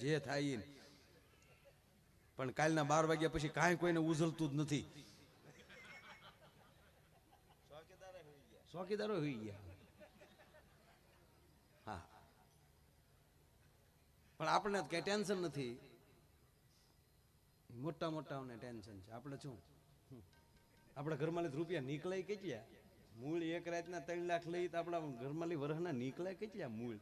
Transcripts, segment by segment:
જે થાય. પણ કાલના 12 વાગ્યા પછી કાંઈ કોઈને ઉઝલતું જ નથી. ચોકીદારો હોઈ ગયા. હા, પણ આપણે કઈ ટેન્શન નથી. મોટા મોટાઓને ટેન્શન છે. આપણે શું, આપણા ઘરમાં રૂપિયા નીકળે કેટલા? મૂળ એક રાતના 3 લાખ લઈ તો આપણા ઘરમાં વરહના નીકળે કેટલા મૂળ?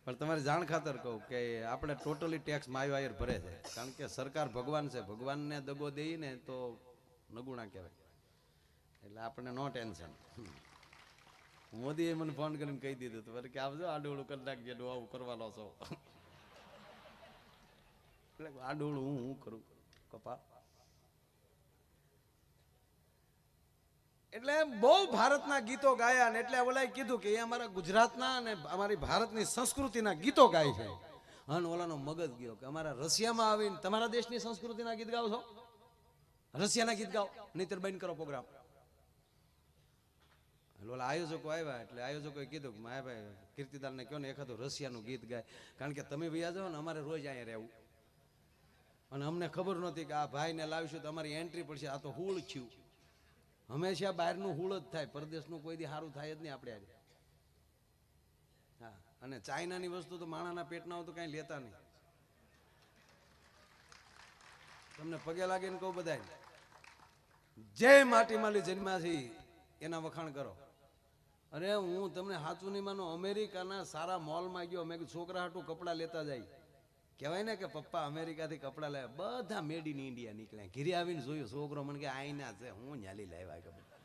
પણ તમારે જાણ ખાતર કહું કે આપણે ટોટલી ટેક્સ માયવાયર ભરે છે. કારણ કે સરકાર ભગવાન છે, ભગવાનને દગો દઈ ને તો નગુણા કહેવાય. એટલે આપણે નો ટેન્શન. મોદીએ મને ફોન કરીને કહી દીધું હતું કે આવજો આડોળું કરી નાખજે, આવું કરવાનો છો. એટલે આડોળું હું કરું કપા. એટલે બહુ ભારતના ગીતો ગાયા ને એટલે ઓલાએ કીધું કે એ અમારા ગુજરાતના અને અમારી ભારતની સંસ્કૃતિના ગીતો ગાય છે. અને ઓલાનો મગજ ગયો કે અમારા રશિયામાં આવીને તમારા દેશની સંસ્કૃતિના ગીત ગાવ છો, રશિયાના ગીત ગાઓ, નહીતર બંધ કરો પ્રોગ્રામ. ઓલા આયોજકો આવ્યા એટલે આયોજકોએ કીધું કે માયાભાઈ કીર્તિદાનને કહો ને એખાદું રશિયાનું ગીત ગાય, કારણ કે તમે વ્યા જાઓ ને અમારે રોજ અહીંયા રહેવું. અને અમને ખબર નહોતી કે આ ભાઈને લાવીશું તો અમારી એન્ટ્રી પડશે. આ તો હુળ થયું. હંમેશા બહારનું હુળ જ થાય, પરદેશનું કોઈ દી સારું થાય જ નહીં આપણે. હા, અને ચાઇનાની વસ્તુ તો માણાના પેટના હોય તો કાંઈ લેતા નહીં. તમને પગે લાગીને કહું બધા જય માટીમાલી જન્માથી એના વખાણ કરો. અરે હું તમને સાચું નહીં માનો, અમેરિકાના સારા મોલમાં ગયો, મેં છોકરા હાટું કપડાં લેતા જાય. કહેવાય ને કે પપ્પા અમેરિકાથી કપડાં લાવ્યા, બધા મેડ ઇન ઇન્ડિયા નીકળ્યા. ઘીરે આવીને જોયું છોકરો મને કે આઈના છે, હું ન્યાલી લાવ્યા કપડાં.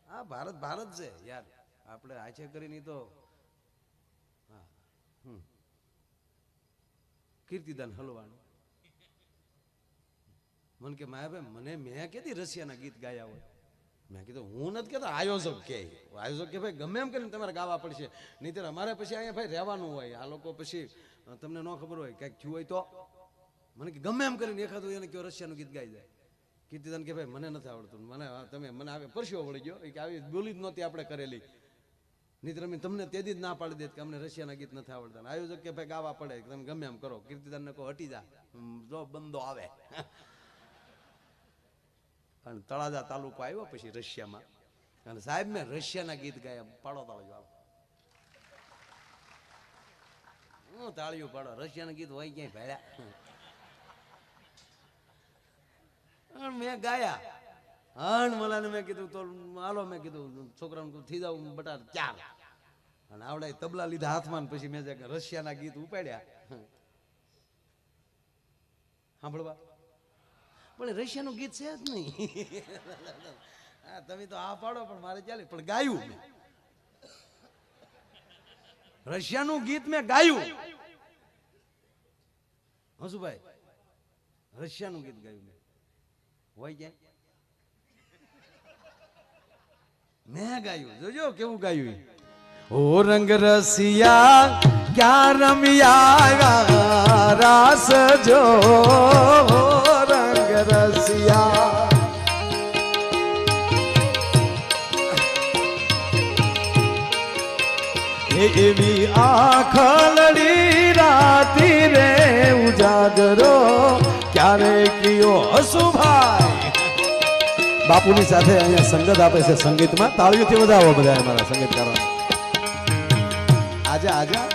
હા, ભારત ભારત છે યાર. આપણે આછે કરીને તો હા. કીર્તિદાન હલવાનું મને કે માયાભાઈ મને મેં કીધી રશિયાના ગીત ગાયા હોય. મેં કીધું હું નથી કહેતો, આયોજક કે ભાઈ ગમે એમ કરીને તમારે ગાવા પડશે, નહીંતર અમારે પછી અહીંયા ભાઈ રહેવાનું હોય. આ લોકો પછી તમને ન ખબર હોય કંઈક થયું હોય તો મને કે ગમે એમ કરીને એખાદું એને કહો રશિયાનું ગીત ગાઈ જાય. કીર્તિદાન કે ભાઈ મને નથી આવડતું, મને તમે મને આવે પરસ્યો વળી ગયો કે આવી બોલી જ નહોતી આપણે કરેલી, નહીંતર અમે તમને તેદી જ ના પાડી દેત કે અમને રશિયાના ગીત નથી આવડતા. આયોજક કે ભાઈ ગાવા પડે, તમે ગમે એમ કરો. કીર્તિદાનને કહો હટી જા, જો બંદો આવે. અને તળાજા તાલુકો આવ્યો પછી રશિયામાં, અને સાહેબ મેં રશિયાના ગીત ગાયા. પાડો તાળીઓ, હું તાળીઓ પાડો. રશિયાના ગીત હોય ક્યાંય ભેળ્યા. મેં ગાયા. હણ મલાને મેં કીધું તો હાલો, મેં કીધું છોકરાને થઈ જાવ બટાર 4. અને આવડે તબલા લીધા હાથમાં. પછી મેં રશિયાના ગીત ઉપાડ્યા સાંભળવા. પણ રશિયાનું ગીત છે જ નહીં. હા, તમે તો આ પાડો પણ મારે ચાલે. પણ ગાયું રશિયાનું ગીત મેં ગાયું. હસુભાઈ રશિયાનું ગીત ગાયું મેં. હોય ક્યાં મેં ગાયું. જોજો કેવું ગાયું. ઓ રંગ રસિયા ક્યાં રમિયા રાસ જો રસિયા. એવી આખલડી રાતી રે ઉજાગરો ક્યારે કયો હસુભાઈ. બાપુની સાથે અહીંયા સંગત આપે છે સંગીતમાં. તાળીઓથી વધાવો બધા અમારા સંગીતકારો. આજા આજા.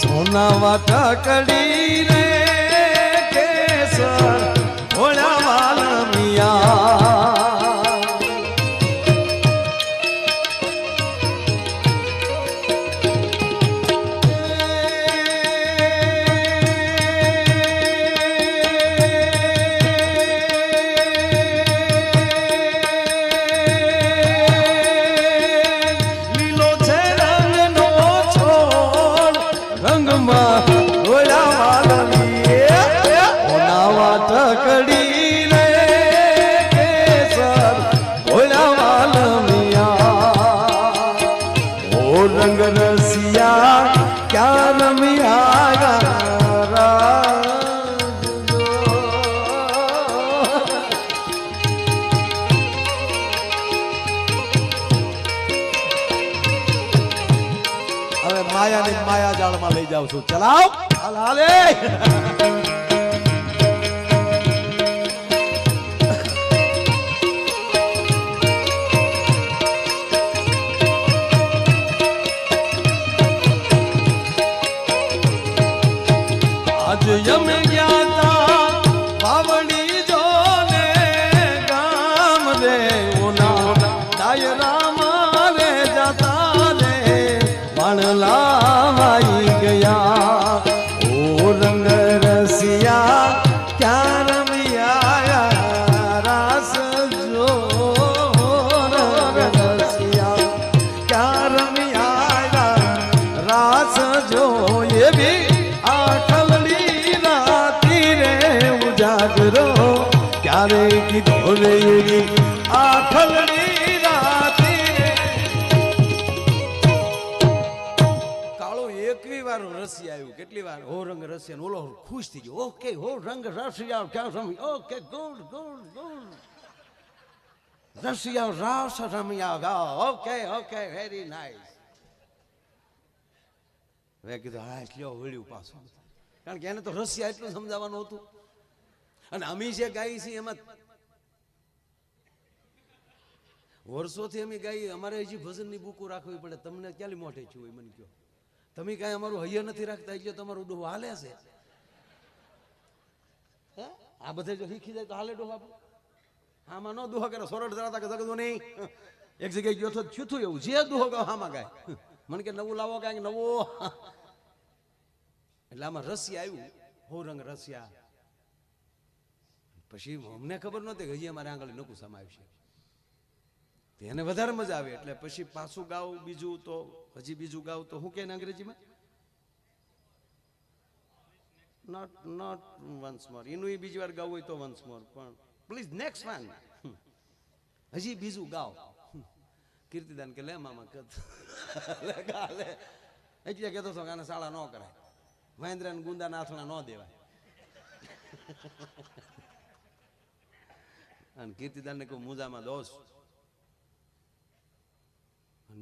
સોના વાટકડી રે કેસર ભોળા વાલા મિયા. લીલો છે રંગનો છોડ રંગમાં ભોળા વાલા માયાની માયા જાળમાં લઈ જાઉં છું. ચલાવ હાલ હાલે. આજ યમે ગયા તા બાવડી જોને ગામ રે ઓના ડાયરા મારે જતા રે વાણલા વાઈ ગયા. ઓ રંગ રસિયા ક્યાં રમિયા રાસ જો રંગ રસિયા ક્યાં રમિયા રાસ જો એવી જાગરો ક્યારે કીધો રે આ ખલડી રાતી. કાળો એકવી વાર રસી આવ્યું. કેટલી વાર હો રંગ રસિયા ઓલો ખુશ થઈ ગયો. ઓકે હો રંગ રસિયા ક્યાં રમી. ઓકે ગુડ ગુડ ગુડ રસિયા રાસ રમિયા ગા. Okay okay very nice. મેં કીધું હા એટલો વળ્યું પાછું, કારણ કે એને તો રસિયા એટલું સમજાવવાનું હતું. અને અમે જે ગાઈ છીએ એમાં વર્ષોથી અમે ગાઈ. અમારે હજી ભજનની બુકો રાખવી પડે. તમને ક્યાં મોઢે છું હોય મને કહો. તમે કાંઈ અમારું હૈયા નથી રાખતા એટલે તમારું ડોહો હાલે છે. આ બધે જો શીખી જાય તો હાલે ડોહો આપણું. આમાં ન દુહો કરે સોરઠ ધરાતા કે જગતો નહીં. એક જગ્યાએ ગયો તો થયું થયું એવું જે દુહો ગાવ આમાં ગાય. મને કે નવું લાવો કાંઈક નવો. એટલે આમાં રસિયા આવ્યું. હો રંગ રસિયા. પછી અમને ખબર નહોતી કે હજી અમારે આંગળી નકું સમાવ્યું છે. એને વધારે મજા આવે. એટલે પછી પાછું ગાવ બીજું તો હજી બીજું ગાવ તો શું કે અંગ્રેજીમાં નોટ વન્સ મોર. એનું બીજી વાર ગાવું હોય તો વન્સ મોર, પણ પ્લીઝ નેક્સ્ટ વન. હજી બીજું ગાવ. કીર્તિદાન કે લે મામા ગાલે. એટલે કહેતો હતો કે આને શાળા ન કરાય. મહેન્દ્ર ગુંદા નાથણા ન દેવાય. અને કીર્તિદાન ને કહું મુજામાં દોષ.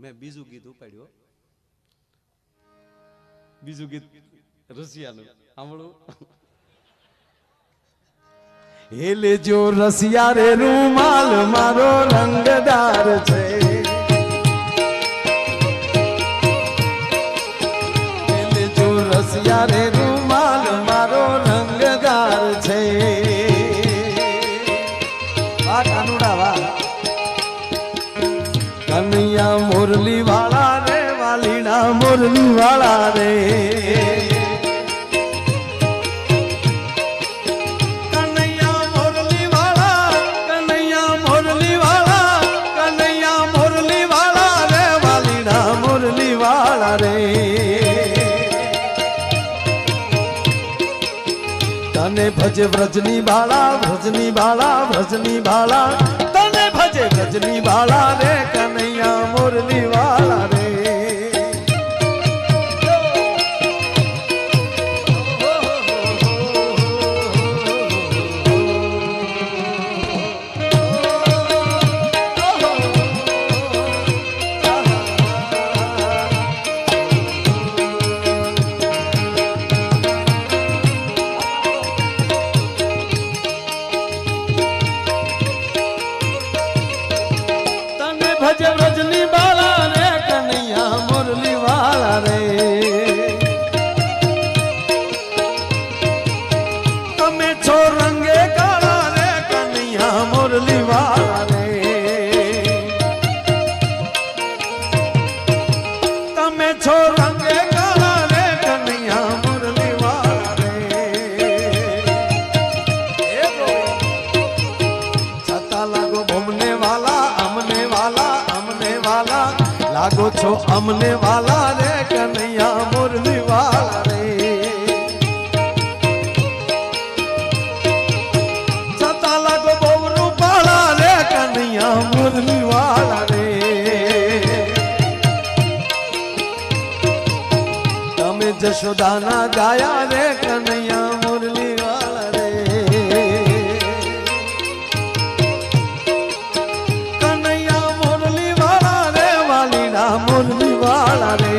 મેં બીજું ગીત ઉપાડ્યું. બીજું ગીત રસિયાનું સાંભળું. એ લેજો રસિયા રે રૂમાલ મારો રંગદાર છે. એ લેજો રસિયા રે રૂમાલ મારો રંગદાર છે. કનૈયા મોરલી વાળા રે વાલીડા મોરલી વાળા રે. કનૈયા મોરલી વાળા કનૈયા મોરલી વાળા કનૈયા મોરલી વાળા રે વાલીડા મોરલી વાળા રે. તને ભજે વ્રજની બાળા વ્રજની બાળા વ્રજની બાળા. તને ભજે વ્રજની બાળા રે કનૈયા મોરલી વાળા રે. ભજે વ્રજની બાળા રે કનૈયા મોરલી વાળા રે. તમે છો રંગે કાળા રે કનૈયા મોરલી વાળા રે. તમે છો રંગે કાળા રે કનૈયા મોરલી વાળા રે. છતાં લાગો ભમને વાલા અમને વાલા લાગો છો અમને વાલા રે કનૈયા મોરલી વાળા રે. છતાં લાગો બહુ રૂપાળા રે કનૈયા મોરલી વાળા રે. તમે જશોદાના ગાયા રે કનૈયા મોરલી વાળા રે. મોરલી વાળા રે.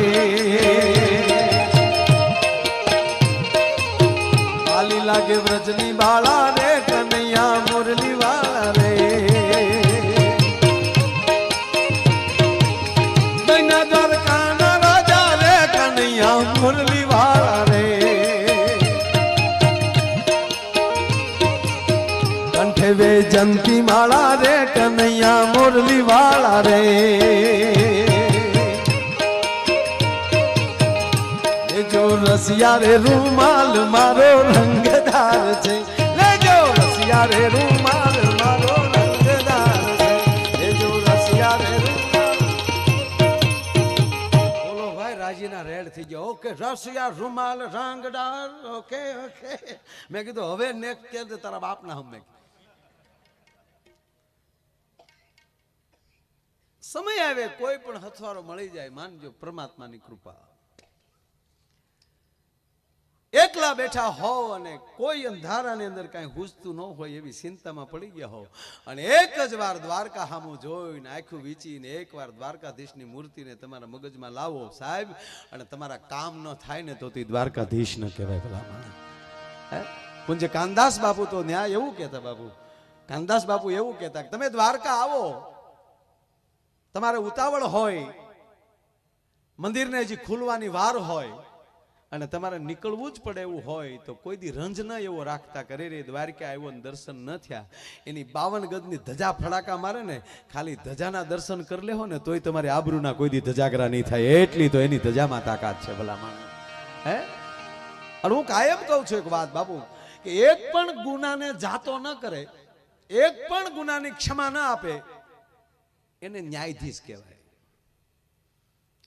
મોરલી વાળા રે દૈના દ્વારકાના રાજા રે કનૈયા મોરલી વાળા રે કંઠે વે જંતી માળા રે કનૈયા મોરલી વાળા રે જો રસિયા રે રૂમાલ મારો રંગદાર છે લેજો રસિયા રે રૂમાલ મારો રંગદાર છે લેજો રસિયા રે રૂમાલ બોલો ભાઈ રાજીના રેડ થઈ ગયો ઓકે રસિયા રૂમાલ રંગદાર ઓકે ઓકે મેં કીધું હવે નેક્સ્ટ કે તારા બાપના હમે સમય આવે કોઈ પણ હથવારો મળી જાય માનજો પરમાત્માની કૃપા એકલા બેઠા હો અને કોઈ અંધારાની અંદર કઈ ઘૂસતું ન હોય એવી ચિંતામાં પડી ગયા હો અને એક જ વાર દ્વારકા સામું જોઈને આખું વીંચીને એકવાર દ્વારકાધીશની મૂર્તિને તમારા મગજમાં લાવો સાહેબ અને તમારા કામ ન થાય ને તો તે દ્વારકાધીશ ન કહેવાય પેલા માણસ પૂજ્ય કાનદાસ બાપુ તો ન્યાય એવું કહેતા બાપુ કાનદાસ બાપુ એવું કહેતા તમે દ્વારકા આવો તમારે ઉતાવળ હોય મંદિરને હજી ખુલવાની વાર હોય અને તમારે નીકળવું જ પડે એવું હોય તો કોઈ દી રંજ ન એવો રાખતા કરે રે દ્વારકા આવ્યો ને દર્શન ન થયા એની 52 ગજની ધજા ફડાકા મારે ને ખાલી ધજાના દર્શન કરી લેહો ને તોય તમારી આબરૂના કોઈ દી ધજાગરા નહીં થાય એટલી તો એની ધજામાં તાકાત છે ભલા માણસ હે અને હું કાયમ કહું છું એક વાત બાપુ કે એક પણ ગુનાને જાતો ન કરે એક પણ ગુનાની ક્ષમા ન આપે એને ન્યાયાધીશ કહેવાય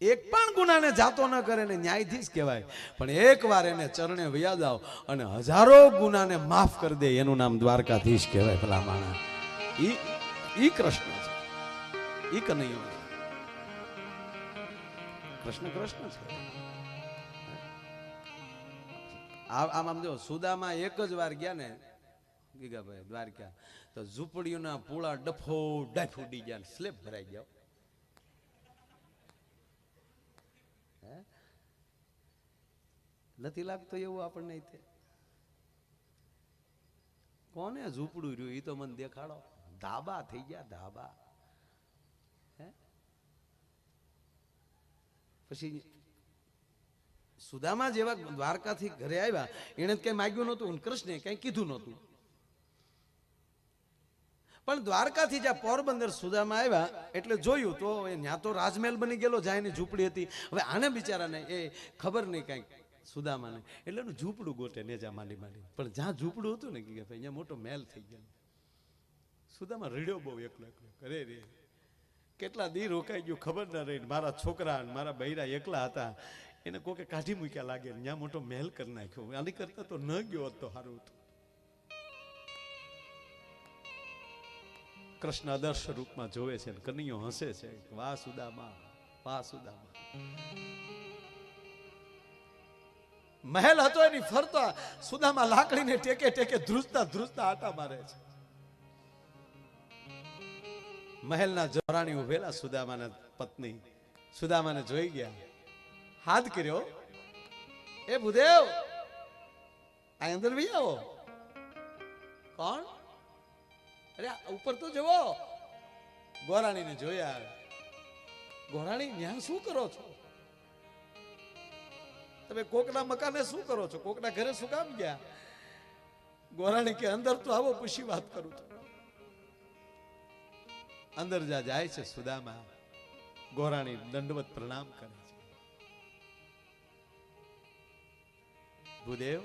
એક પણ ગુનાને જાતો ન કરે ને ન્યાયાધીશ કહેવાય પણ એકવાર એને ચરણે વયા જાઓ અને હજારો ગુનાને માફ કરી દે એનું નામ દ્વારકાધીશ કહેવાય ભલા માણસ ઈ કૃષ્ણ છે ઈ કનૈયો કૃષ્ણ કૃષ્ણ છે આમ જો સુદામાં એક જ વાર ગયા ને ગીગાભાઈ દ્વારકા તો ઝૂંપડીઓના પૂળા ડફો ડાફ ઉડી ગયા સ્લેબ ભરાઈ ગયા નથી લાગતો એવું આપણને કોને ઝૂંપડું રહ્યું એ તો મને દેખાડો ધાબા થઈ ગયા ધાબા પછી સુદામા જેવા દ્વારકાથી ઘરે આવ્યા એને કઈ માગ્યું નહોતું કૃષ્ણે કઈ કીધું નહોતું પણ દ્વારકાથી જ્યાં પોરબંદર સુદામા આવ્યા એટલે જોયું તો ત્યાં તો રાજમહેલ બની ગયેલો જાય એની ઝૂંપડી હતી હવે આને બિચારાને એ ખબર નહીં કઈક સુદામાને એટલે એનું ઝૂંપડું ગોટે નેજા માંડી પણ જ્યાં ઝૂંપડું હતું ને કે ભાઈ અહીંયા મોટો મહેલ થઈ ગયો સુદામા રડ્યો બહુ એકલો એકલો કરે રે કેટલા દી રોકાઈ ગયું ખબર ના રહી મારા છોકરા મારા બૈરા એકલા હતા એને કોકે કાઢી મૂક્યા લાગે ત્યાં મોટો મહેલ કરી નાખ્યો આની કરતા તો ન ગયો હોત તો સારું હતું કૃષ્ણ આદર્શ રૂપમાં જોવે છે કનૈયો હસે છે વાહ સુદામા વાહ સુદામા મહેલ હતો એની ફરતા સુદામા લાકડીને ટેકે ટેકે ધ્રુજતા ધ્રુજતા આટા મારે છે મહેલના જોરાણી ઉભેલા સુદામાના પત્ની સુદામાને જોઈ ગયા હાથ કર્યો એ ભૂદેવ આ અંદર ભી આવો કોણ અરે ઉપર તો જવો ગોરાણીને જોયા ગોરાણી ન્યા શું કરો છો તમે કોકના મકાને શું કરો છો કોકના ઘરે શું કામ ગયા ગોરાણી કે અંદર તો આવો પછી વાત કરું છું અંદર જાય છે સુદામા ગોરાણી દંડવત પ્રણામ કરે છે ભૂદેવ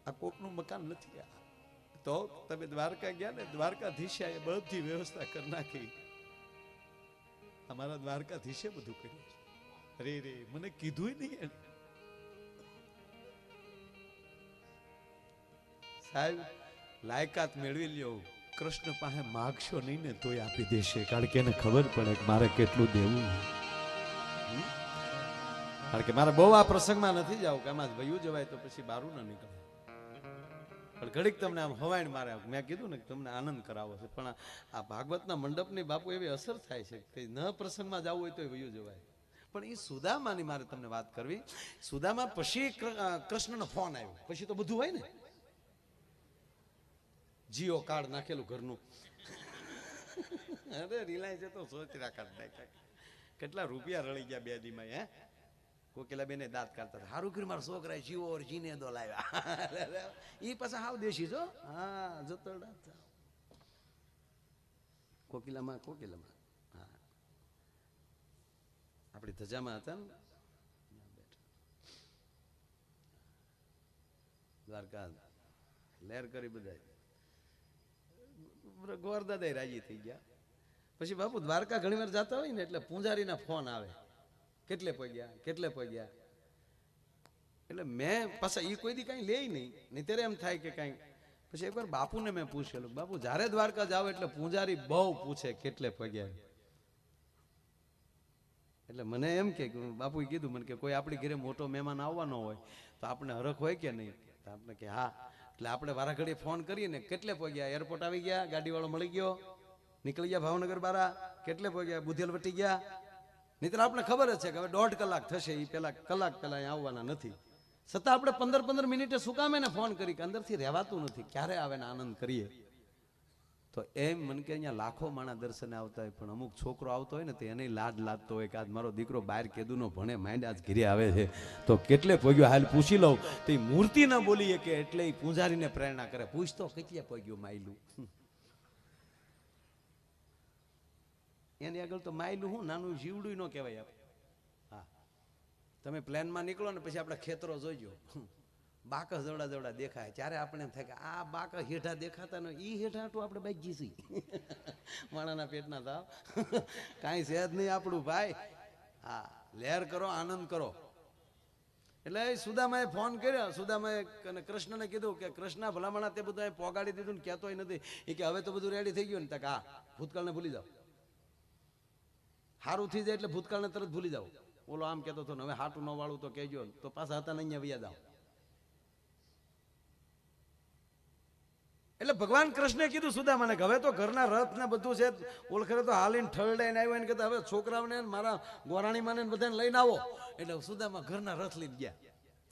આ કોકનું મકાન નથી તો તમે દ્વારકા ગયા ને દ્વારકાધીશે બધી વ્યવસ્થા કરી નાખી અમારા દ્વારકાધીશે બધું કર્યું અરે રે મને કીધું નહીં સાહેબ લાયકાત મેળવી લ્યો કૃષ્ણ પાસે માગશો નહીં ને તોય આપી દેશે કારણ કે એને ખબર પડે કે મારે કેટલું દેવું કારણ કે મારે બહુ આ પ્રસંગમાં નથી જાવ કે આમાં ભયું જવાય તો પછી બારું ના નીકળે પણ ઘડીક તમને આમ હવાઈણ મારે મેં કીધું ને તમને આનંદ કરાવો છે પણ આ ભાગવતના મંડપની બાપુ એવી અસર થાય છે કે ન પ્રસંગમાં જવું હોય તો ભયું જવાય પણ એ સુદામાની મારે તમને વાત કરવી સુદામા પછી કૃષ્ણનો ફોન આવ્યો પછી તો બધું હોય ને જીઓ કાર્ડ નાખેલું ઘરનું. અરે રિલાયન્સ તો સોચરા કાર્ડ નાખ્યા. કેટલા રૂપિયા રળી ગયા 2 દીમાં. હે કોકિલા બેને દાંત કાઢતા હતા. હારું કર્યું મારા છોકરાએ જીઓ ઓર જીને દો લાવ્યા. એ પાછા હાવ દેશી છો. હા જતરડા કોકિલામાં હા આપણી ધજામાં હતા ને દ્વારકા લહેર કરી બધા ગોરદાદા રાજી થઈ ગયા. પછી બાપુ દ્વારકા ઘણી વાર જતા હોય ને એટલે પૂંજારીના ફોન આવે, કેટલે પગ્યા. એટલે મેં પાછા એ કોઈ દી કઈ લે નહીં ત્યારે એમ થાય કે કઈ. પછી એકવાર બાપુને મેં પૂછેલું, બાપુ જ્યારે દ્વારકા જાવ એટલે પૂંજારી બહુ પૂછે કેટલે પગ્યા. એટલે મને એમ કે બાપુએ કીધું મને કે કોઈ આપણી ઘરે મોટો મહેમાન આવવાનો હોય તો આપણે હરખ હોય કે નહીં? તો આપણે કે હા. એટલે આપણે વારાઘડીએ ફોન કરીએ ને કેટલે પગ્યા, એરપોર્ટ આવી ગયા, ગાડીવાળો મળી ગયો, નીકળી ગયા ભાવનગર બારા, કેટલે પગ્યા, બુધેલ વટી ગયા. નહીંતર આપણે ખબર જ છે કે હવે 1.5 કલાક થશે, એ કલાક પહેલા અહીં આવવાના નથી. છતાં આપણે 15 મિનિટે શું કામ એને ફોન કરી કે અંદરથી રહેવાતું નથી, ક્યારે આવે ને આનંદ કરીએ. તો એમ મને કે અહીંયા લાખો માણા દર્શને આવતા હોય પણ અમુક છોકરો આવતો હોય ને તો એને લાડ લાગતો હોય કે આજ મારો દીકરો બહાર કેદુનો ભણે માંડ આજ ઘરે આવે છે તો કેટલે પગ્યો હાલ પૂછી લઉં. તો એ મૂર્તિ ના બોલીએ કે એટલે એ પૂંજારીને પ્રેરણા કરે, પૂછતો કેટલે પગ્યું માયલું. એની આગળ તો માયલું હું નાનું જીવડું ન કહેવાય. હા તમે પ્લેનમાં નીકળો ને પછી આપણે ખેતરો જોઈજો, બાકસ જવડા દેખાય ત્યારે આપણે એમ થાય કે આ બાકસ હેઠા દેખાતા ને એ હેઠા તો આપણે બાઈક જીસી માણાના પેટના તાવ કાંઈ છે જ નહીં આપણું ભાઈ. હા લહેર કરો, આનંદ કરો. એટલે સુદામાએ ફોન કર્યો, સુદામાએ કૃષ્ણને કીધું કે કૃષ્ણ ભલામણા તે બધું પોગાડી દીધું ને કહેતોય નથી. એ કે હવે તો બધું રેડી થઈ ગયું ને? તક હા ભૂતકાળને ભૂલી જાઓ, સારું થઈ જાય એટલે ભૂતકાળને તરત ભૂલી જાઓ. ઓલો આમ કહેતો હતો ને હવે હાટું ન વાળું તો કહેજો, તો પાછા હતા ને અહીંયા વ્યા જાઓ. એટલે ભગવાન કૃષ્ણે કીધું સુદામાને કે હવે તો ઘરના રથ ને બધું છે, ઓળખરે તો હાલીને ઠરડાઈને આવ્યો ને કહેતા હવે છોકરાઓને મારા ગોરાણીમાને બધાને લઈને આવો. એટલે સુદામા ઘરના રથ લઈને ગયા.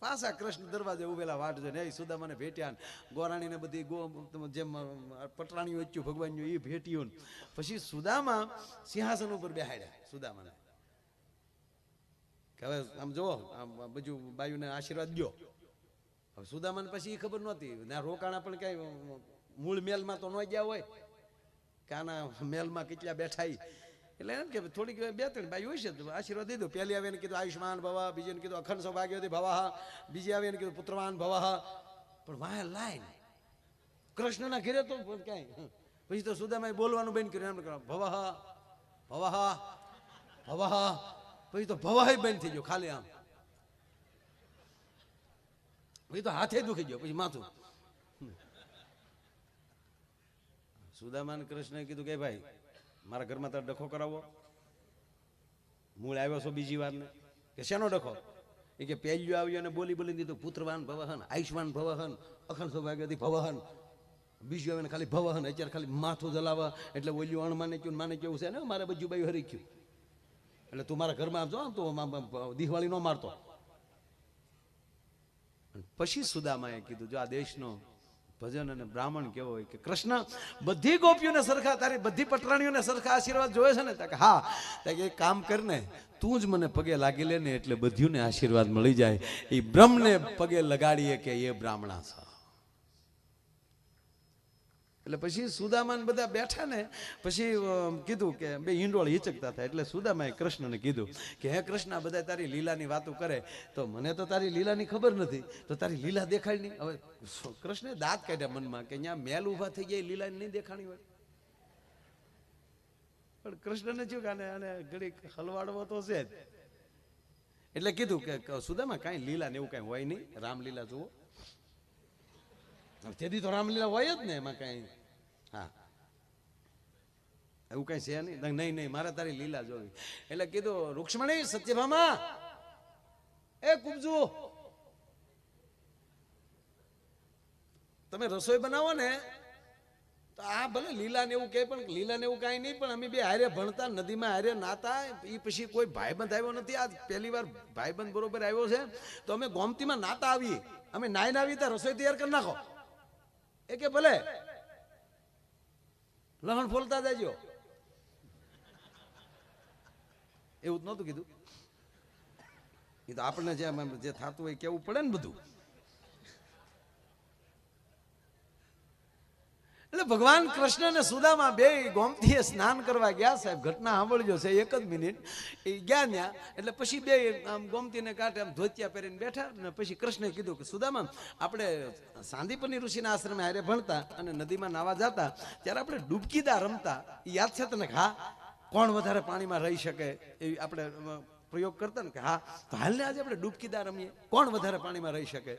પાછા કૃષ્ણ દરવાજે ઉભેલા વાટ જોઈને એ સુદામાને ભેટ્યા, ગોરાણીને બધી જેમ પટરાણીઓ વચ્યું ભગવાન એ ભેટ્યું. પછી સુદામા સિંહાસન ઉપર બેહાડ્યા સુદામાને કે હવે આમ જુઓ આમ બધું બાયુને આશીર્વાદ દો. હવે સુદામાને પછી એ ખબર નહોતી ના રોકાણા પણ કઈ મૂળ મેલમાં તો ન ગયા હોય કે આના મેલમાં કેટલા બેઠા. એટલે એમ કે થોડીક 2-3 બાઈ હોય છે આશીર્વાદ દીધું. પહેલી આવીને કીધું આયુષ્માન ભવ, બીજીને કીધું અખંડ સૌભાગ્યવતી ભવ, બીજી આવીને કીધું પુત્રવાન ભવ. પણ વાહ લાઈન કૃષ્ણના ઘેરે તો ક્યાંય. પછી તો સુદામાએ બોલવાનું બંધ કર્યું, એમ ભવ ભવ ભવ. પછી તો ભવ બંધ થઈ ગયો, ખાલી આમ. પછી તો હાથે દુખી ગયો, પછી માથું. સુદામાને કૃષ્ણએ કીધું કે ભાઈ મારા ઘરમાં તારે ડખો કરાવો, મૂળ આવ્યો છો બીજી વાર ને? કે શેનો ડખો? એ કે પહેલ્યો આવ્યો અને બોલી દીધું પુત્રવાન ભવહન, આયુષ્માન ભવહન, અખંડ સૌભાગ્યવતી ભવહન. બીજું આવે ને ખાલી ભવહન. અત્યારે ખાલી માથું જલાવા એટલે ઓલ્યું અણમાને ક્યું માને કેવું છે ને મારે બધું બાયું હરી ગયું. એટલે તું મારા ઘરમાં આવજો તો દિવાળી નો મારતો. પછી સુદામાએ કીધું જો આ દેશનો ભજન અને બ્રાહ્મણ કેવો હોય કે કૃષ્ણ બધી ગોપીઓને સરખા, તારી બધી પટરાણીઓને સરખા આશીર્વાદ જોવે છે ને? હા એક કામ કરને, તું જ મને પગે લાગી લે ને એટલે બધીઓને આશીર્વાદ મળી જાય. એ બ્રહ્મને પગે લગાડીએ કે એ બ્રાહ્મણા છે. એટલે પછી સુદામાને બધા બેઠા ને પછી કીધું કે બે હિંડોળ હિચકતા હતા. એટલે સુદામાએ કૃષ્ણને કીધું કે હે કૃષ્ણ બધા તારી લીલાની વાતો કરે તો મને તો તારી લીલાની ખબર નથી, તો તારી લીલા દેખાડી નહીં. હવે કૃષ્ણે દાંત કાઢ્યા મનમાં કે અહીંયા મેલ ઉભા થઈ ગયા લીલા નહીં દેખાણી હોય. પણ કૃષ્ણને શું કે આને ઘડી હલવાડવો તો છે જ. એટલે કીધું કે સુદામા કાંઈ લીલા ને એવું કાંઈ હોય નહીં, રામલીલા જુઓ. તેથી તો રામલીલા હોય જ ને, એમાં કઈ હા એવું કઈ છે નહીં. નહીં મારે તારી લીલા જોવી. એટલે કીધું રૂક્ષ્મણી સત્યભામા એ કુબજુ તમે રસોઈ બનાવો ને તો આ ભલે લીલા ને એવું કે પણ લીલા ને એવું કઈ નહીં, પણ અમે બે હારે ભણતા, નદીમાં હારે નાતા. એ પછી કોઈ ભાઈબંધ આવ્યો નથી, આજ પહેલી વાર ભાઈબંધ બરોબર આવ્યો છે. તો અમે ગોમતીમાં નાતા આવીએ, અમે નાઈને આવીએ ત્યાં રસોઈ તૈયાર કરી નાખો. એ કે ભલે. લહણ ફોલતા જાજો. એવું જ નહોતું કીધું. એ તો આપણને જે થતું હોય કેવું પડે ને બધું. એટલે ભગવાન કૃષ્ણ ને સુદામા બે ગોમતીએ સ્નાન કરવા ગયા. સાહેબ ઘટના સાંભળજો છે, એક જ મિનિટ. એ ગયા ત્યાં એટલે પછી બે આમ ગોમતીને કાંઠે આમ ધોતિયા પહેરીને બેઠા ને પછી કૃષ્ણે કીધું કે સુદામા, આપણે સાંદીપની ઋષિના આશ્રમે હારે ભણતા અને નદીમાં નાવા જતા ત્યારે આપણે ડૂબકીદા રમતા. યાદ છે તને? હા. કોણ વધારે પાણીમાં રહી શકે એવી આપણે પ્રયોગ કરતા ને કે હા, તો હાલને આજે આપણે ડૂબકીદા રમીએ, કોણ વધારે પાણીમાં રહી શકે?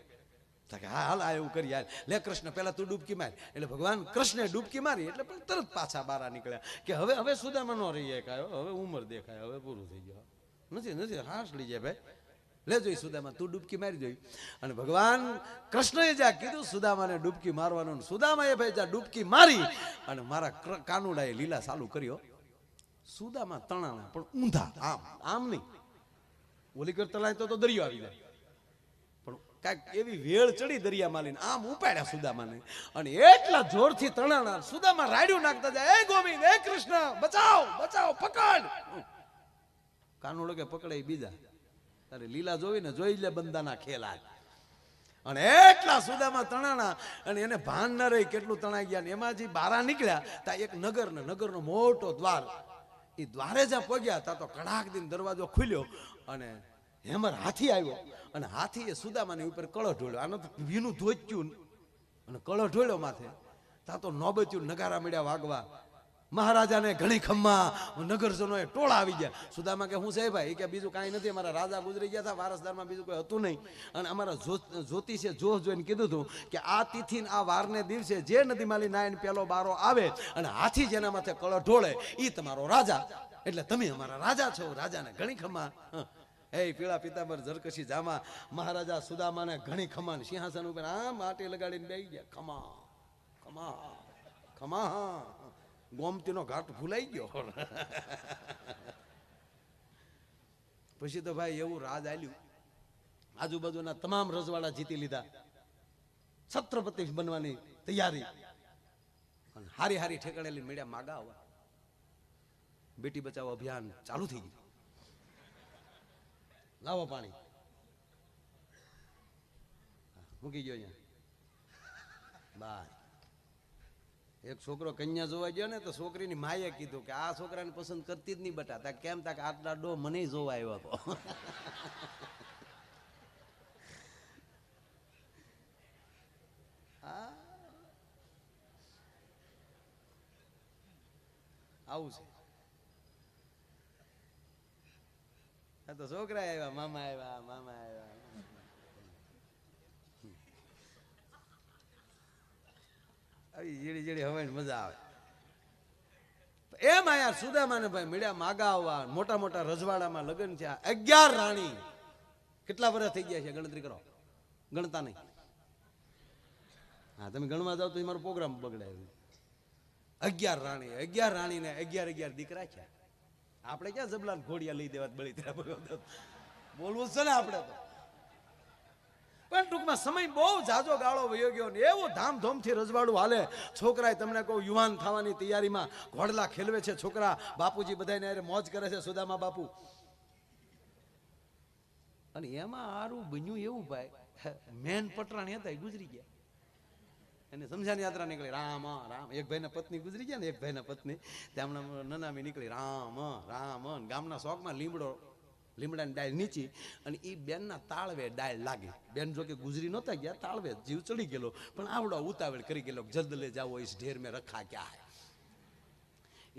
હા હાલ આ એવું કરી. લે કૃષ્ણ પેલા તું ડૂબકી માર. એટલે ભગવાન કૃષ્ણે ડૂબકી મારી એટલે પણ તરત પાછા બહાર નીકળ્યા કે હવે સુદામા નો રહી કાયો, હવે ઉંમર દેખાય, હવે પૂરું થઈ ગયું. નથી હાશ લઈ જાય ભાઈ, લે જોઈ સુદામા તું ડૂબકી મારી જોઈ. અને ભગવાન કૃષ્ણએ જ્યાં કીધું સુદામાને ડૂબકી મારવાનું, સુદામાએ ભાઈ જ્યાં ડૂબકી મારી અને મારા કાનુડાએ લીલા ચાલુ કર્યો. સુદામા તણાણા પણ ઊંધા, આમ નહીં. ઓલી કર તળાય તો દરિયો આવી જાય, પણ કાંઈક એવી વેળ ચડી દરિયામાં લઈને આમ ઉપાડ્યા સુદામાને અને એટલા જોરથી તણાણા. સુદામા રાડ્યું નાખતા જાય, એ ગોવિંદ, એ કૃષ્ણ, બચાવ બચાવ, પકડ. કાનુડો કે પકડે બીજા, તારે લીલા જોઈને જોઈ લે બંદાના ખેલા. અને એટલા સુદામા તણાણા અને એને ભાન ન રહી કેટલું તણાઈ ગયા. એમાં જે બારા નીકળ્યા ત્યાં એક નગરનો મોટો દ્વાર. એ દ્વારે જ્યાં પહોંચ્યા ત્યાં તો કડાક દિન દરવાજો ખુલ્યો અને હેમર હાથી આવ્યો અને હાથીએ સુદામાની ઉપર કળો ઢોળ્યો. આનો તો ભીનું ધોચ્યું અને કળો ઢોળ્યો માથે. ત્યાં તો નોબત્યું, નગારા મળ્યા વાગવા. મહારાજાને ઘણી ખમ્મા, નગરજનોએ ટોળા આવી ગયા. સુદામા કે હું છે ભાઈ? કે બીજું કાંઈ નથી, અમારા રાજા ગુજરી ગયા હતા, વારસદારમાં બીજું કોઈ હતું નહીં. અને અમારા જ્યોતિષે જોઈને કીધું હતું કે આ તિથિ આ વારને દિવસે જે નદીમાંલી નાયન પેલો બારો આવે અને હાથી જેના માથે કળો ઢોળે એ તમારો રાજા, એટલે તમે અમારા રાજા છો. રાજાને ઘણી ખમ્મા. એ પીળા પિતાંબર ઝરકશી જામા મહારાજા સુદામાને ઘણી ખમ્મા સિંહાસન ઉપર આમ માટી લગાડીને બેસી ગયા. ખમા ખમા ખમા. ગોમતીનો ઘાટ ભૂલાઈ ગયો. પછી તો ભાઈ એવું રાજ આલ્યું, આજુબાજુના તમામ રજવાડા જીતી લીધા, છત્રપતિ બનવાની તૈયારી. હારી હારી ઠેકાણેલી મેળ્યા માગા આવવા. બેટી બચાવો અભિયાન ચાલુ થઈ ગયું. લાવો પાણી મૂકી ગયો અહીંયા બાય. એક છોકરો કન્યા જોવા ગયો ને તો છોકરીની માએ કીધું કે આ છોકરાને પસંદ કરતી જ નહીં બટા. તા કેમ? તા આટલા ડો મને જોવા આવ્યો હતો. આવું છે. તો છોકરા આવ્યા, મામા આવ્યા, મામા આવ્યા. જીડી જીડી હવે મજા આવે. એમ આયા સુદામાને ભાઈ મળ્યા માગા આવવા. મોટા મોટા રજવાડામાં લગ્ન છે. 11 રાણી. કેટલા વર્ષ થઈ ગયા છે ગણતરી કરો, ગણતા નહીં. હા તમે ગણવા જાવ તો મારો પ્રોગ્રામ બગડે. 11 રાણી, 11 રાણી ને 11 દીકરા છે. આપણે ક્યાં જબલાન ઘોડિયા લઈ દેવા બળી બોલવું છે ને આપણે તો. પણ ટૂંકમાં સમય બહુ જાજો ગાળો વયો ગયો ને એવું ધામધૂમથી રજવાડું હાલે. છોકરાએ તમને કહું યુવાન થવાની તૈયારીમાં ઘોડલા ખેલવે છે છોકરા. બાપુજી બધાને મોજ કરે છે સુદામા બાપુ. અને એમાં આરું બન્યું એવું ભાઈ, મેન પટરાણી હતા એ ગુજરી ગયા. એને સમજાની યાત્રા નીકળી. રામ રામ. એક ભાઈના પત્ની ગુજરી ગયા ને, એક ભાઈના પત્ની તેમના નનામી નીકળી. રામ રામ. ગામના શોખમાં લીમડાની ડાળ નીચી અને એ બેનના તાળવે ડાળ લાગી. બેન જો કે ગુજરી નહોતા ગયા, તાળવે જીવ ચડી ગયેલો પણ આવડો ઉતાવળ કરી ગયેલો. જલ્દ લે જાવો ઇસ ઢેર મેં રખા ક્યાં.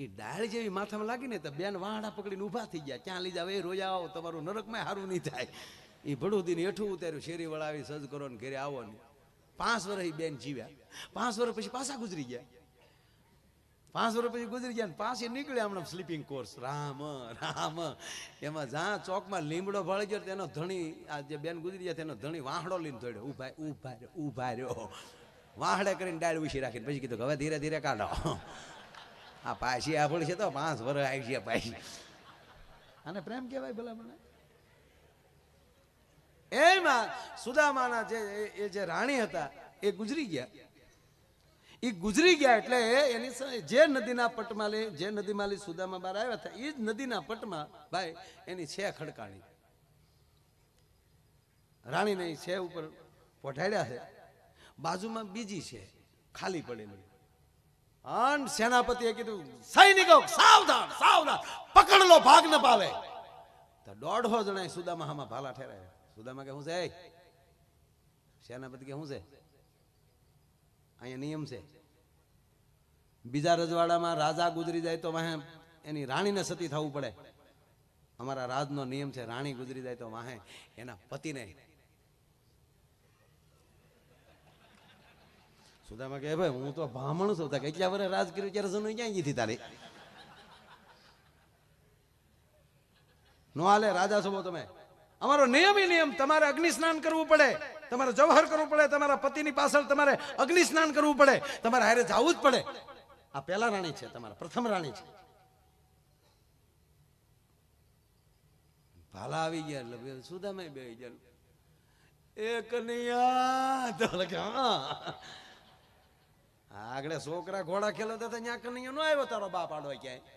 એ ડાળ જેવી માથામાં લાગી ને તો બેન વાહડા પકડીને ઊભા થઈ ગયા. ક્યાં લઈ જાવ? એ રોયા આવો, તમારું નરકમાં સારું નહીં થાય. એ ભડુદીને હેઠું ઉતાર્યું, શેરી વળાવી સજ કરો ને ઘરે આવો ને. 5 વર્ષ બેન જીવ્યા. 5 વર્ષ પછી પાછા ગુજરી ગયા. 5 વર્ષ પછી ગુજરી ગયા ને પાછી નીકળ્યા હમણાં સ્લીપિંગ કોર્સ. રામ રામ. એમાં જ્યાં ચોકમાં લીમડો ભળી ગયો તેનો ધણી, આ જે બેન ગુજરી ગયા તેનો ધણી વાહડો લઈને દોડ્યો. ઉભા રહ્યો. વાહડે કરીને ડાળ ઉછી રાખીને પછી કીધું હવે ધીરે ધીરે કાઢો. આ પાછી આપણ છે તો 5 વર્ષ આવી છે પાછી. આને પ્રેમ કહેવાય ભલા મને? એમાં સુદામાના જે રાણી હતા એ ગુજરી ગયા. એ ગુજરી ગયા એટલે એની જે નદીના પટમાં જે નદીમાં સુદામા બહાર આવ્યા હતા એ જ નદીના પટમાં ભાઈ એની છે ખડકાણી રાણીને છે ઉપર પોઢાડ્યા છે, બાજુમાં બીજી છે ખાલી પડેલી. અન સેનાપતિએ કીધું સૈનિકો સાવધાન સાવધાન, પકડ લો ભાગ ન પાવે. તો 150 જણા સુદામા હામાં ભાલા ઠેરાયા. સુદામા કે હું છે? સેનાપતિ કે હું છે? અહીંયા નિયમ છે, બીજા રજવાડામાં રાજા ગુજરી જાય તો વાહે એની રાણીને સતી થવું પડે. અમારા રાજનો નિયમ છે, રાણી ગુજરી જાય તો વાહે એના પતિને. સુદામા કહે ભાઈ હું તો બ્રાહ્મણ છું, કેટલા વર્ષ રાજ કર્યું ત્યારે જનું ક્યાં ગઈ હતી તારી? નો હાલે, રાજા છો તમે. અમારો નિયમ તમારે અગ્નિ સ્નાન કરવું પડે, તમારે જવહર કરવું પડે, તમારા પતિની પાછળ તમારે અગ્નિ સ્નાન કરવું પડે, તમારે હારે જવું જ પડે. આ પહેલા રાણી છે, તમારા પ્રથમ રાણી છે. ભાલા આવી ગયા એટલે સુદામા બે ગયા. એક આગળ છોકરા ઘોડા ખેલતા હતા ત્યાં કનૈયો નો આવ્યો તારો બાપ આડો ક્યાંય.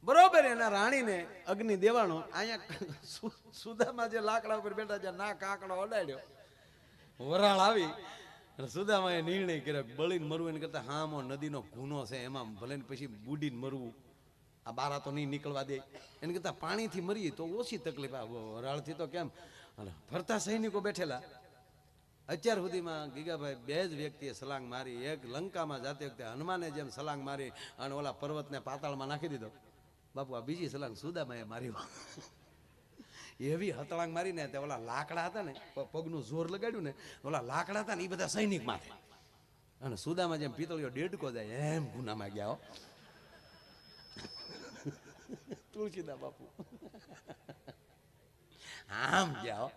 બરોબર એના રાણીને અગ્નિ દેવાનો. અહીંયા સુદામા જે લાકડા ઉપર બેઠા છે ના કાકડો અડાડ્યો, વરાળ આવી. સુદામાએ નિર્ણય કર્યો બળીને મરવું એને કરતા હામો નદીનો ગુનો છે એમાં ભલે પછી બુડીને મરવું, આ બારા તો નહીં નીકળવા દે, એને કરતા પાણીથી મરીએ તો ઓછી તકલીફ. આ વરાળથી તો કેમ. ફરતા સૈનિકો બેઠેલા. અત્યાર સુધીમાં ગીગાભાઈ બે જ વ્યક્તિએ સલાંગ મારી. એક લંકામાં જાતે વખતે હનુમાને જેમ સલાંગ મારી અને ઓલા પર્વતને પાતાળમાં નાખી દીધો. બાપુ આ બીજી સલાંગ સુદામાએ મારી. એવી હતળાંગ મારીને તે ઓલા લાકડા હતા ને, પગનું જોર લગાડ્યું ને, ઓલા લાકડા હતા ને એ બધા સૈનિક માથે. અને સુદામા જેમ પિતળીઓ ડેડકો જાય એમ ગુનામાં ગયા. તુલસીદા બાપુ આમ ગયા.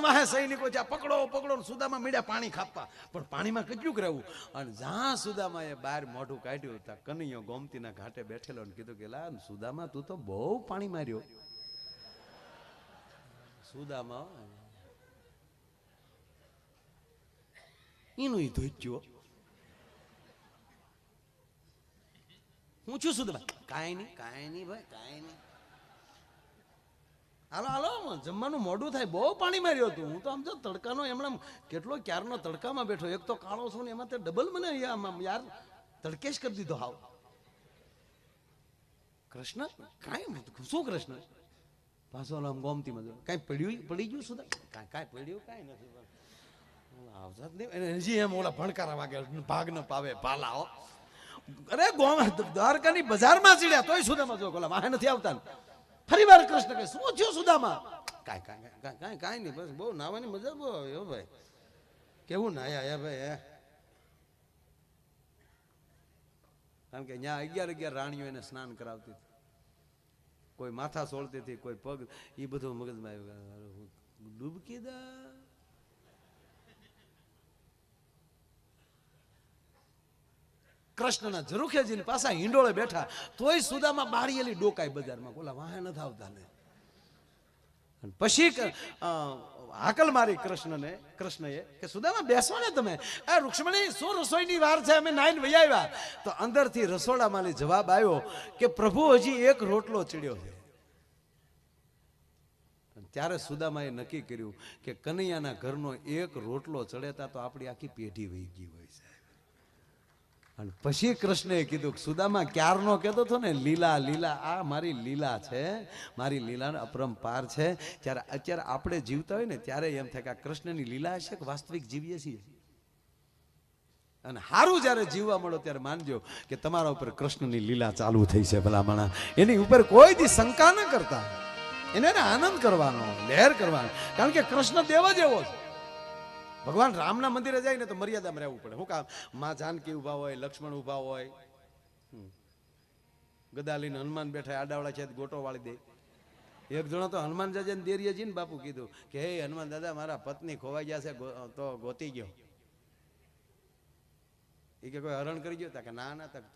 વાહે સૈનિકો પકડો પકડો. સુદામા મીડ્યા પાણી ખાપવા, પણ પાણીમાં કેટલું રહેવું. અને જ્યાં સુદામાએ બહાર મોઢું કાઢ્યું ત્યાં કનૈયો ગોમતીના ઘાટે બેઠેલો ને કીધું કે લા સુદામા તું તો બહુ પાણી માર્યો. સુદામા એનું ધોચ્યો. હું છું સુદામા? કાંઈ નહીં ભાઈ કાંઈ નહીં. હાલો હાલો જમવાનું મોડું થાય, બહુ પાણી માર્યું હતું. હું તો આમ જો તડકાનો એમણે કેટલો ક્યારનો તડકામાં બેઠો. એક તો કાળો છું ને એમાં તે ડબલ મને યાર તડકેશ કરી દીધો. હાવ કૃષ્ણ કાંઈ શું કૃષ્ણ પાછો આમ ગોમતીમાં જો કાંઈ પડી ગયું સુધા? કાંઈ પડ્યું કાંઈ નથી. આવતા જ નહીં હજી એમ ઓલા ભણકારા વાગે ભાગ ન પાવે પાલા. અરે દ્વારકાની બજારમાં ચડ્યા તોય સુદામા જો ઓલા વાહે નથી આવતા. ફરી વાર કૃષ્ણ કહે શું થયું સુદામા? કાંઈ નહીં બસ બહુ નાવાની મજા બહુ આવે ભાઈ. કેવું નાયા ભાઈ? કારણ કે ત્યાં 11 રાણીઓ એને સ્નાન કરાવતી હતી. કોઈ માથા સોળતી હતી, કોઈ પગ, એ બધું મગજમાં આવ્યું. ડૂબકી દા કૃષ્ણના ઝરૂખેજીની પાછા હિંડોળે બેઠા તોય સુદામા બારીએલી ડોકાઈ બજારમાં. બોલા વાહે નથી આવતા ને. પછી હાકલ મારી કૃષ્ણએ કે સુદામા બેસો ને તમે. આ રૂક્ષ્મણી શું રસોઈની વાર છે, અમે નાઈન વહી આવ્યા. તો અંદરથી રસોડામાંથી જવાબ આવ્યો કે પ્રભુ હજી એક રોટલો ચડ્યો છે. ત્યારે સુદામાએ નક્કી કર્યું કે કનૈયાના ઘરનો એક રોટલો ચડેતા તો આપણી આખી પેઢી વહી ગઈ હોય છે. અને પછી કૃષ્ણએ કીધું સુદામા ક્યારનો કહેતો હતો ને લીલા લીલા, આ મારી લીલા છે, મારી લીલા અપરંપાર છે. ત્યારે અત્યારે આપણે જીવતા હોય ને ત્યારે એમ થાય કે આ કૃષ્ણની લીલા હશે કે વાસ્તવિક જીવીએ છીએ. અને સારું જયારે જીવવા મળો ત્યારે માનજો કે તમારા ઉપર કૃષ્ણની લીલા ચાલુ થઈ છે. ભલામણા એની ઉપર કોઈ દી શંકા ન કરતા, એને આનંદ કરવાનો, લહેર કરવાનો. કારણ કે કૃષ્ણ દેવ જ એવો છે. ભગવાન રામના મંદિરે જાય ને તો મર્યાદામાં રહેવું પડે. શું કામ? માં જાનકી ઉભા હોય, લક્ષ્મણ ઉભા હોય, ગદાલીને હનુમાન બેઠા આડાવાળા છે ગોટો વાળી દે. એક જણો તો હનુમાન દાદાને દેરીએ ને બાપુ કીધું કે હે હનુમાન દાદા મારા પત્ની ખોવાઈ ગયા છે તો ગોતી ગયો. એ કે કોઈ હરણ કરી ગયો? કે ના ના,